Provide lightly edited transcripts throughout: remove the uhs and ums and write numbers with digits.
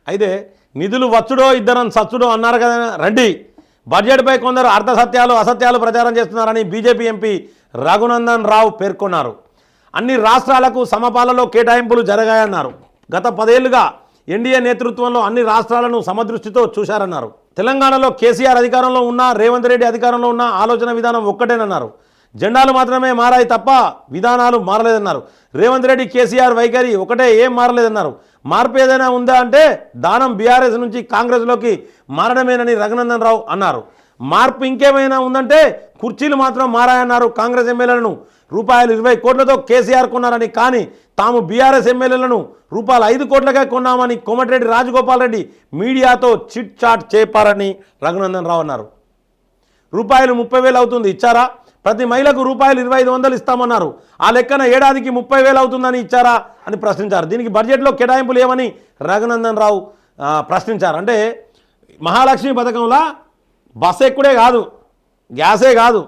అయితే నిధులు వచ్చుడో ఇద్దరం సచ్చుడో అన్నారు కదా రండి. బడ్జెట్పై కొందరు అర్ధసత్యాలు అసత్యాలు ప్రచారం చేస్తున్నారని బీజేపీ ఎంపీ రఘునందన్ రావు పేర్కొన్నారు. అన్ని రాష్ట్రాలకు సమపాలలో కేటాయింపులు జరగాయన్నారు. గత 10 ఏళ్లుగా ఎన్డీఏ నేతృత్వంలో అన్ని రాష్ట్రాలను సమదృష్టితో చూశారన్నారు. తెలంగాణలో కేసీఆర్ అధికారంలో ఉన్నా రేవంత్ రెడ్డి అధికారంలో ఉన్న ఆలోచన విధానం ఒక్కటేనన్నారు. జెండాలు మాత్రమే మారాయి తప్ప విధానాలు మారలేదన్నారు. రేవంత్ రెడ్డి కేసీఆర్ వైఖరి ఒకటే, ఏం మారలేదన్నారు. మార్పు ఏదైనా ఉందా అంటే దానం బీఆర్ఎస్ నుంచి కాంగ్రెస్లోకి మారడమేనని రఘునందన్ రావు అన్నారు. మార్పు ఇంకేమైనా ఉందంటే కుర్చీలు మాత్రం మారాయన్నారు. కాంగ్రెస్ ఎమ్మెల్యేలను రూపాయలు 20 కోట్లతో కేసీఆర్ కొన్నారని, కానీ తాము బీఆర్ఎస్ ఎమ్మెల్యేలను రూపాయలు 5 కోట్లకే కొన్నామని కోమటిరెడ్డి రాజగోపాల్ రెడ్డి మీడియాతో చిట్ చాట్ చేపారని రఘునందన్ రావు అన్నారు. రూపాయలు 30,000 అవుతుంది, ఇచ్చారా? ప్రతి మహిళకు రూపాయలు 2,500 ఇస్తామన్నారు. ఆ లెక్కన ఏడాదికి 30,000 అవుతుందని ఇచ్చారా అని ప్రశ్నించారు. దీనికి బడ్జెట్లో కేటాయింపులు ఏమని రఘునందన్ రావు ప్రశ్నించారు. అంటే మహాలక్ష్మి పథకంలో బస్సు ఎక్కుడే కాదు, గ్యాసే కాదు,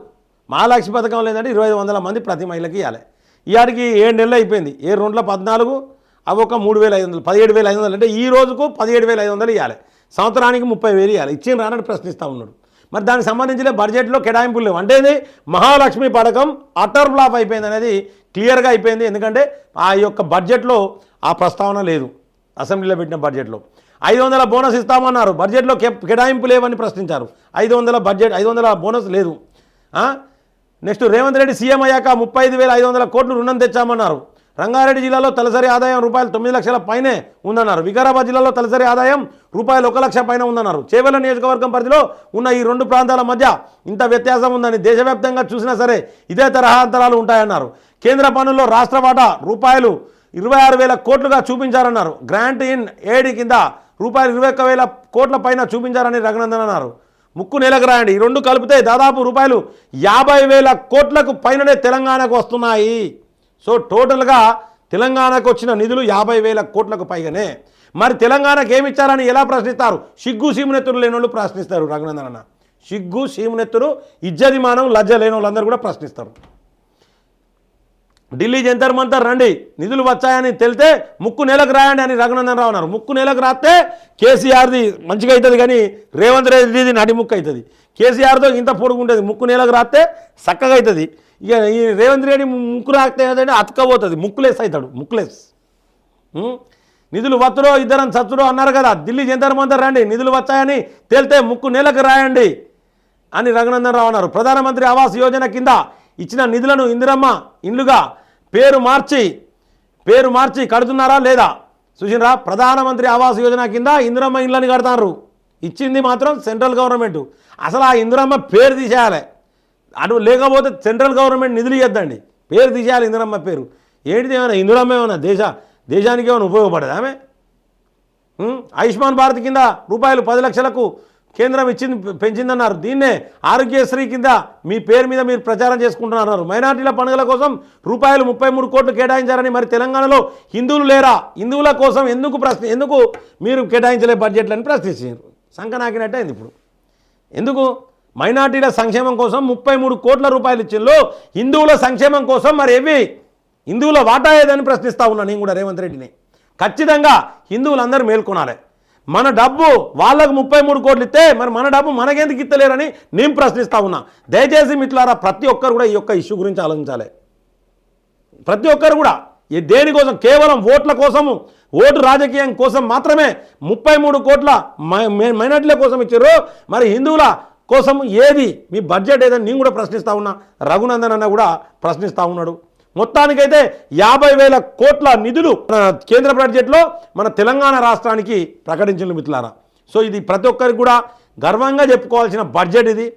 మహాలక్ష్మి పథకం లేదంటే 2,500 మంది ప్రతి మహిళకి ఇవ్వాలి. ఇవాటికి 7 నెలలు అయిపోయింది. 7 2 14 అవి ఒక 3,500, 17,500 అంటే ఈ రోజుకు 17,500 ఇవ్వాలి. సంవత్సరానికి 30,000 ఇవ్వాలి. ఇచ్చిన రానని ప్రశ్నిస్తూ ఉన్నాడు. మరి దానికి సంబంధించిన బడ్జెట్లో కేటాయింపులు లేవు. అంటే ఇది మహాలక్ష్మి పథకం అటర్ ఫ్లాప్ అయిపోయింది అనేది క్లియర్గా అయిపోయింది. ఎందుకంటే ఆ యొక్క బడ్జెట్లో ఆ ప్రస్తావన లేదు. అసెంబ్లీలో పెట్టిన బడ్జెట్లో 500 బోనస్ ఇస్తామన్నారు. బడ్జెట్లో కేటాయింపు లేవని ప్రశ్నించారు. 500 బడ్జెట్, 500 బోనస్ లేదు. నెక్స్ట్ రేవంత్ రెడ్డి సీఎం అయ్యాక 35,500 కోట్లు రుణం తెచ్చామన్నారు. రంగారెడ్డి జిల్లాలో తలసరి ఆదాయం రూపాయలు 9 లక్షల పైనే ఉందన్నారు. వికారాబాద్ జిల్లాలో తలసరి ఆదాయం రూపాయలు 1 లక్ష పైన ఉందన్నారు. చేవెళ్ల నియోజకవర్గం పరిధిలో ఉన్న ఈ 2 ప్రాంతాల మధ్య ఇంత వ్యత్యాసం ఉందని, దేశవ్యాప్తంగా చూసినా సరే ఇదే తరహా అంతరాలు ఉంటాయన్నారు. కేంద్ర పన్నుల్లో రాష్ట్ర వాటా రూపాయలు 26,000 కోట్లుగా చూపించారన్నారు. గ్రాంట్ ఇన్ ఎయిడ్ కింద రూపాయలు 21,000 కోట్ల పైన చూపించారని రఘునందన్ అన్నారు. ముక్కు నేలకు రాయండి, ఈ 2 కలిపితే దాదాపు రూపాయలు 50,000 కోట్లకు పైననే తెలంగాణకు వస్తున్నాయి. సో టోటల్గా తెలంగాణకు వచ్చిన నిధులు 50,000 కోట్లకు పైగానే. మరి తెలంగాణకు ఏమిచ్చారని ఎలా ప్రశ్నిస్తారు? సిగ్గు సీమునెత్తురు లేని వాళ్ళు ప్రశ్నిస్తారు. రఘునందన్ అన్న సిగ్గు సీమునెత్తురు ఇజ్జదిమానం లజ్జ లేని వాళ్ళందరూ కూడా ప్రశ్నిస్తారు. ఢిల్లీ జంతర్ మంతర్ రండి, నిధులు వచ్చాయని తెలితే ముక్కు నేలకు రాయండి అని రఘునందన్ రావు అన్నారు. ముక్కు నేలకు రాస్తే కేసీఆర్ది మంచిగా అవుతుంది, కానీ రేవంత్ రెడ్డిది నడి ముక్కు అవుతుంది. కేసీఆర్తో ఇంత పొడుగుంటుంది, ముక్కు నేలకు రాస్తే చక్కగా అవుతుంది. ఇక ఈ రేవంత్ రెడ్డి ముక్కు రాస్తే ఏదంటే అతకపోతుంది, ముక్కులేస్ అవుతాడు, ముక్కులేస్. నిధులు వత్తుడో ఇద్దరం చచ్చుడో అన్నారు కదా. ఢిల్లీ జంతర్ మంతర్ రండి, నిధులు వచ్చాయని తేలితే ముక్కు నేలకు రాయండి అని రఘునందన్ రావు అన్నారు. ప్రధానమంత్రి ఆవాస్ యోజన కింద ఇచ్చిన నిధులను ఇందిరమ్మ ఇండ్లుగా పేరు మార్చి కడుతున్నారా లేదా చూసినరా? ప్రధానమంత్రి ఆవాస్ యోజన కింద ఇందిరమ్మ ఇండ్లని కడతారు. ఇచ్చింది మాత్రం సెంట్రల్ గవర్నమెంట్. అసలు ఆ ఇందిరమ్మ పేరు తీసేయాలి. అటు లేకపోతే సెంట్రల్ గవర్నమెంట్ నిధులు ఇవ్వద్దండి, పేరు తీసేయాలి ఇందిరమ్మ పేరు. ఏంటిది ఏమైనా ఇందిరమ్మ ఏమైనా దేశానికి ఏమైనా ఉపయోగపడదు ఆమె? ఆయుష్మాన్ భారత్ కింద రూపాయలు 10 లక్షలకు కేంద్రం పెంచిందన్నారు. దీన్నే ఆరోగ్యశ్రీ కింద మీ పేరు మీద మీరు ప్రచారం చేసుకుంటున్నారు. మైనార్టీల పండుగల కోసం రూపాయలు 33 కోట్లు కేటాయించారని, మరి తెలంగాణలో హిందువులు లేరా? హిందువుల కోసం ఎందుకు మీరు కేటాయించలే బడ్జెట్లని ప్రశ్నించారు. సంకనాకినట్టే అయింది. ఇప్పుడు ఎందుకు మైనార్టీల సంక్షేమం కోసం 33 కోట్ల రూపాయలు ఇచ్చిందో, హిందువుల సంక్షేమం కోసం మరి ఏవి హిందువుల వాటా ఏదని ప్రశ్నిస్తా ఉన్నా నేను కూడా రేవంత్ రెడ్డిని. ఖచ్చితంగా హిందువులందరూ మేల్కొనాలి. మన డబ్బు వాళ్ళకు 33 కోట్లు ఇస్తే మరి మన డబ్బు మనకెందుకు ఇస్తలేరని నేను ప్రశ్నిస్తా ఉన్నా. దయచేసి మిత్రులారా, ప్రతి ఒక్కరు కూడా ఈ యొక్క ఇష్యూ గురించి ఆలోచించాలి. ప్రతి ఒక్కరు కూడా దేనికోసం, కేవలం ఓట్ల కోసము, ఓటు రాజకీయం కోసం మాత్రమే 33 కోట్ల మైనార్టీల కోసం ఇచ్చారు. మరి హిందువుల కోసం ఏది మీ బడ్జెట్ ఏదని నేను కూడా ప్రశ్నిస్తా ఉన్నా. రఘునందన్ అన్న కూడా ప్రశ్నిస్తూ ఉన్నాడు. మొత్తానికైతే 50,000 కోట్ల నిధులు కేంద్ర బడ్జెట్లో మన తెలంగాణ రాష్ట్రానికి ప్రకటించిన మిత్రులారా. సో ఇది ప్రతి ఒక్కరికి కూడా గర్వంగా చెప్పుకోవాల్సిన బడ్జెట్ ఇది.